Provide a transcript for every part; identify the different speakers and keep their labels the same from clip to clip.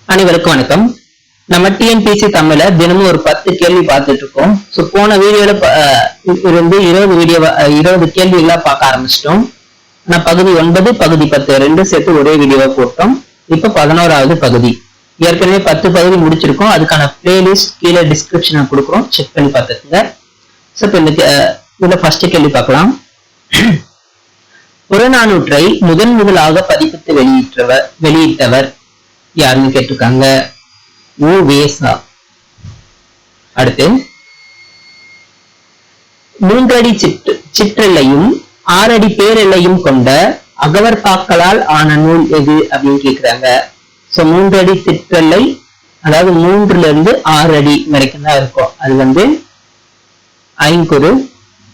Speaker 1: அனைவருக்கும் வணக்கம். நம்ம டிஎன்பிசி தமிழ தினமும் ஒரு 10 கேள்வி பார்த்துட்டு இருக்கோம். போன வீடியோல இருந்து 20 கேள்விகளா பார்க்க ஆரம்பிச்சிட்டோம். நான் பகுதி 9 பகுதி 10 ரெண்டும் சேர்த்து ஒரே வீடியோவா போட்டோம். இப்ப 11வது பகுதி. ஏற்கனவே 10 பகுதி முடிச்சிருக்கோம். அதுக்கான பிளேலிஸ்ட் கீழே டிஸ்கிரிப்ஷன் கொடுக்குறோம், செக் பண்ணி பார்த்துக்கோங்க. இந்த ஃபர்ஸ்ட் கேள்வி பார்க்கலாம். புறநானூற்றை முதலாக பதிப்பித்து வெளியிட்டவர் யாருன்னு கேட்டிருக்காங்க. உ.வே.சா. அடுத்து 3 அடி சிற்றெல்லையும் 6 அடி பேரெல்லையும் கொண்ட அகவற்பாக்களால் ஆன நூல் எது அப்படின்னு கேக்குறாங்க. 3 அடி சிற்றெல்லை, அதாவது 3ல இருந்து 6 அடி வரைக்கும் தான் இருக்கும். அது ஐங்குறு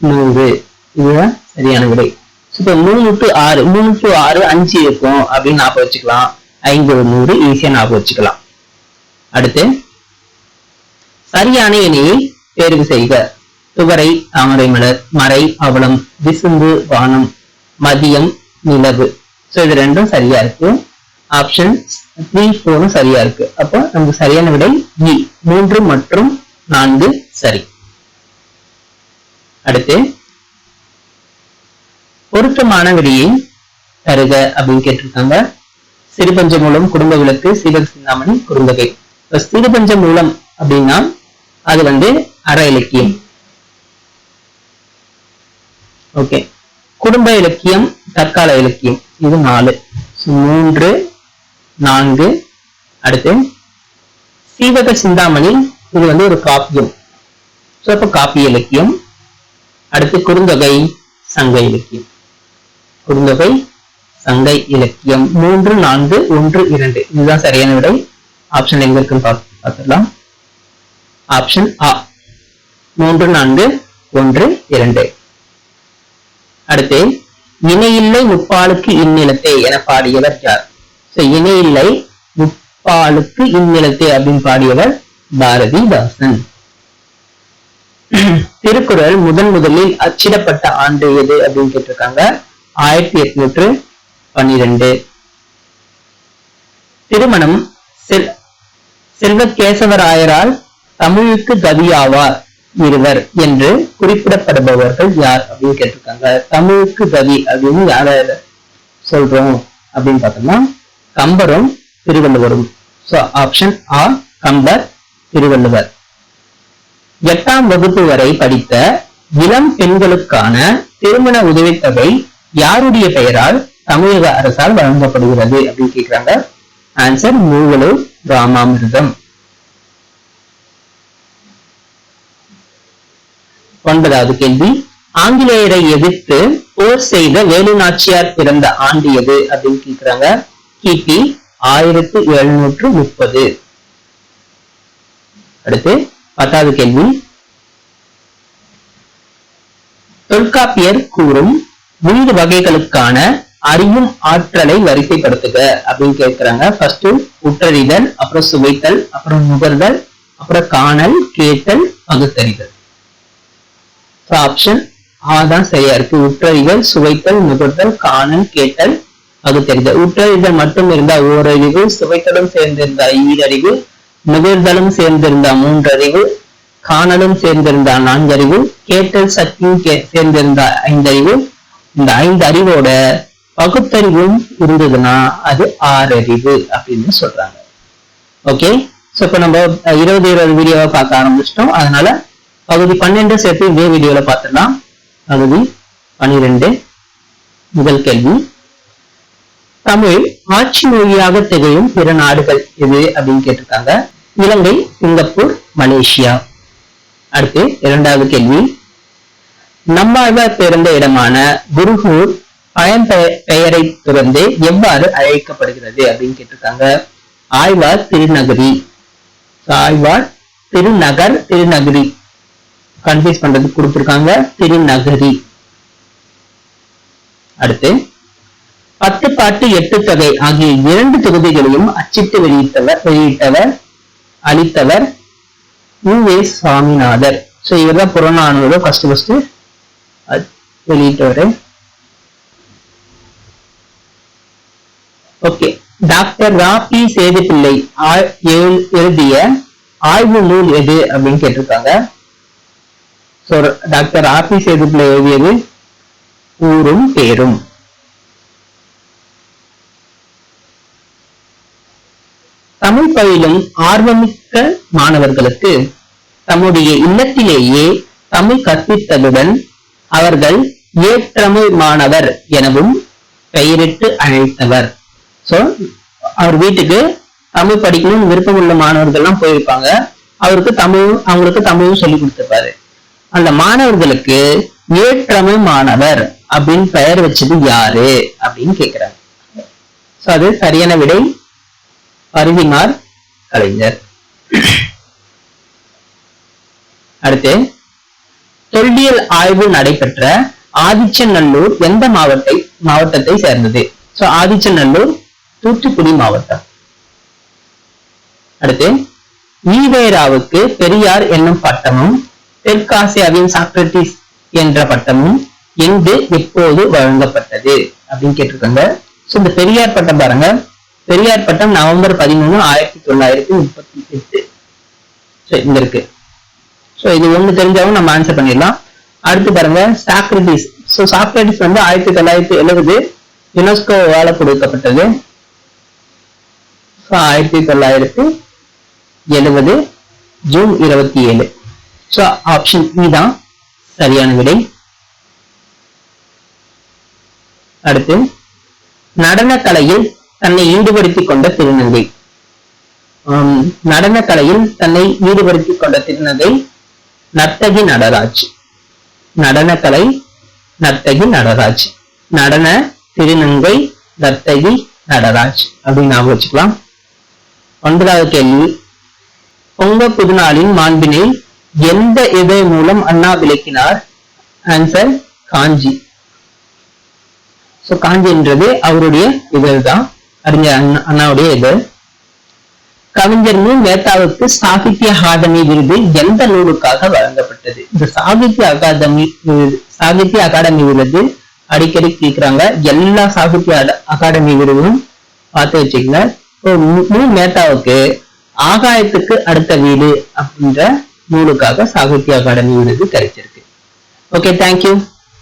Speaker 1: 100. இதுதான் சரியான விடை. இப்ப 3 to 6 5 இருக்கும் அப்படின்னு ஞாபகம் வச்சுக்கலாம். 500 ஈஸியா ஞாபகம் வச்சுக்கலாம். அடுத்து சரியான இணையை தேர்வு செய்க. துவரை, தாமரை மலர், மறை, அவலம், விசும்பு, வானம், மதியம், நிலவு. இது ரெண்டும் சரியா இருக்கு. ஆப்ஷன் 3, 4 சரியா இருக்கு. அப்போ நமக்கு சரியான விடை இ, 3 மற்றும் 4 சரி. அடுத்து பொருத்தமான விடையை தருக அப்படின்னு கேட்டிருக்காங்க. சிறுபஞ்ச மூலம், குடும்ப விளக்கு, சீவக சிந்தாமணி, குறுந்தொகை. சிறுபஞ்ச மூலம் அப்படின்னா அது அற இலக்கியம். ஓகே. குடும்ப இலக்கியம், தற்கால இலக்கியம். இது 4. 3, 4. அடுத்து சீவக சிந்தாமணி, இது ஒரு காப்பியம். அப்ப காப்பிய இலக்கியம். அடுத்து குறுந்தொகை, சங்க இலக்கியம். குறுந்தொகை, சங்க இலக்கியம். 3, 4, 1, 2 இதுதான் சரியான விடை. ஆப்ஷன் எங்க இருக்குன்னு பார்த்துடலாம். ஆப்ஷன் ஆ, 3, 4, 1, 2. அடுத்து இணையில்லை முப்பாலுக்கு இந்நிலத்தை என பாடியவர் யார்? இணையில்லை முப்பாலுக்கு இந்நிலத்தை அப்படின்னு பாடியவர் பாரதிதாசன். திருக்குறள் முதலில் அச்சிடப்பட்ட ஆண்டு எது அப்படின்னு கேட்டிருக்காங்க. 1812. திருமணம் செல்வகேசவராயரால் தமிழுக்கு கவியாவார் இருவர் என்று குறிப்பிடப்படுபவர்கள் யார் அப்படின்னு கேட்டிருக்காங்க. தமிழுக்கு கவி அப்படின்னு யார சொல்றோம் அப்படின்னு பார்த்தோம்னா கம்பரும் திருவள்ளுவரும். ஆப்ஷன் ஆ, கம்பர், திருவள்ளுவர். 8ஆம் வகுப்பு வரை படித்த இளம் பெண்களுக்கான திருமண உதவித்தொகை யாருடைய பெயரால் தமிழக அரசால் வழங்கப்படுகிறது அப்படின்னு கேட்கிறாங்க. ஆன்சர் மூவலூர் ராமாமிர்தம். 9வது கேள்வி. ஆங்கிலேயரை எதிர்த்து போர் செய்த வேலு நாச்சியார் பிறந்த ஆண்டு எது அப்படின்னு கேட்கிறாங்க. கிபி 1730. அடுத்து 10வது கேள்வி. தொல்காப்பியர் கூறும் உயிர் வகைகளுக்கான அறியும் ஆற்றலை வரிசைப்படுத்துக அப்படின்னு கேட்கிறாங்க. ஃபர்ஸ்ட் உற்றறிதல், அப்புறம் சுவைத்தல், அப்புறம் நுகர்தல், அப்புறம் காணல், கேட்டல், பகுத்தறிதல். ஆப்ஷன் ஆ தான் சரியா இருக்கு. உற்றறிதல், சுவைத்தல், நுகர்தல், காணல், கேட்டல், பகுத்தறிதல். உற்றறிதல் மட்டும் இருந்தா ஓரறிவு, சுவைத்தலும் சேர்ந்திருந்தா ஈரறிவு, நுகர்தலும் சேர்ந்திருந்தா 3 அறிவு, காணலும் சேர்ந்திருந்தா 4 அறிவு, கேட்டல் சக்தியும் சேர்ந்திருந்தா 5 அறிவு. இந்த 5 அறிவோட பகுத்தறிவும் இருந்ததுன்னா அது 6 அறிவு அப்படின்னு சொல்றாங்க. ஓகே. இப்ப நம்ம 20 வீடியோவை பார்க்க ஆரம்பிச்சிட்டோம். அதனால பகுதி 12 சேர்த்து இதே வீடியோல பார்த்துடலாம். பகுதி 12 முதல் கேள்வி. தமிழ் ஆட்சி மொழியாக திகழும் பிற நாடுகள் எது அப்படின்னு கேட்டிருக்காங்க. இலங்கை, சிங்கப்பூர், மலேசியா. அடுத்து 2வது கேள்வி. நம்மாழ்வார் பிறந்த இடமான குருகூர் பெயரை தொடர்ந்து எவ்வாறு அழைக்கப்படுகிறது அப்படின்னு கேட்டிருக்காங்க. ஆழ்வார் திருநகரி. ஆழ்வார் திருநகரி கன்ஃபியூஸ் பண்றது கொடுத்திருக்காங்க. திருநகரி. அடுத்து 10 பாட்டு 8 தொகை ஆகிய 2 தொகுதிகளையும் அச்சிட்டு அளித்தவர் U.S. சுவாமிநாதர். இவர்தான் புறநானூறு ஃபர்ஸ்ட் வெளியிட்டவரு. ஓகே. டாக்டர் ராபி சேதுப்பிள்ளை எழுதிய ஆய்வு நூல் எது அப்படின்னு கேட்டிருக்காங்க. டாக்டர் ராபி சேதுப்பிள்ளை எழுதியது ஊரும் பேரும். தமிழ் பயிலும் ஆர்வமிக்க மாணவர்களுக்கு தம்முடைய இல்லத்திலேயே தமிழ் கற்பித்ததுடன் அவர்கள் ஏற்றமிழ் மாணவர் எனவும் பெயரிட்டு அழைத்தவர். சோ அவர் வீட்டுக்கு தமிழ் படிக்கணும்னு விருப்பம் உள்ள மாணவர்கள் எல்லாம் போயிருப்பாங்க. அவங்களுக்கு தமிழும் சொல்லி கொடுத்திருப்பாரு. அந்த மாணவர்களுக்கு ஏற்றமிழ் மாணவர் அப்படின்னு பெயர் வச்சது யாரு அப்படின்னு கேக்குறாங்க. சோ அது சரியான விடை பரிதிமார் கலைஞர். அடுத்து, தொல்லியல் ஆய்வு நடைபெற்ற ஆதிச்சநல்லூர் எந்த மாவட்டத்தை சேர்ந்தது? சோ ஆதிச்சநல்லூர் தூத்துக்குடி மாவட்டம். அடுத்து, ஈவேராவுக்கு பெரியார் என்னும் பட்டமும் தெற்காசியாவின் சாக்ரட்டிஸ் என்ற பட்டமும் எங்கு எப்போது வழங்கப்பட்டது அப்படின்னு கேட்டிருக்காங்க. சோ இந்த பெரியார் பட்டம் பாருங்க, பெரியார் பட்டம் நவம்பர் 13, 1938. இங்க இருக்கு. சோ இது ஒண்ணு தெரிஞ்சாவும் நம்ம ஆன்சர் பண்ணிடலாம். அடுத்து பாருங்க, சாக்ரட்டிஸ். சோ சாக்ரட்டிஸ் 1970 யுனெஸ்கோவால கொடுக்கப்பட்டது. 1970 ஜூன் 27. சோ ஆப்ஷன் இ தான் சரியான விடை. அடுத்து, நடனக்கலையில் தன்னை ஈடுபடுத்திக் கொண்ட திருநங்கை. நடனக்கலையில் தன்னை ஈடுபடுத்திக் கொண்ட திருநங்கை நர்த்தகி நடராஜ். நடனக்கலை நர்த்தகி நடராஜ். நடன திருநங்கை நர்த்தகி நடராஜ் அப்படின்னு ஞாபகம் வச்சுக்கலாம். 9வது கேள்வி, பொங்க புதுநாளின் மாண்பினை எந்த இதழ் மூலம் அண்ணா விளக்கினார்? ஆன்சர் காஞ்சி. காஞ்சி என்றது அவருடைய இதழ் தான், அறிஞர் அண்ணாவுடைய இதழ். கவிஞர் மு. மேத்தாவுக்கு சாகித்ய அகாதமி விருது எந்த நூலுக்காக வழங்கப்பட்டது? இந்த சாகித்ய அகாடமி விருது அடிக்கடி கேட்கிறாங்க. எல்லா சாகித்ய அகாடமி விருதும் பார்த்து வச்சுக்கங்க. மு. மேத்தாவுக்கு ஆகாயத்துக்கு அடுத்த வீடு அப்படின்ற நூலுக்காக சாகித்ய அகாடமி விருது கிடைச்சிருக்கு. Okay, thank you.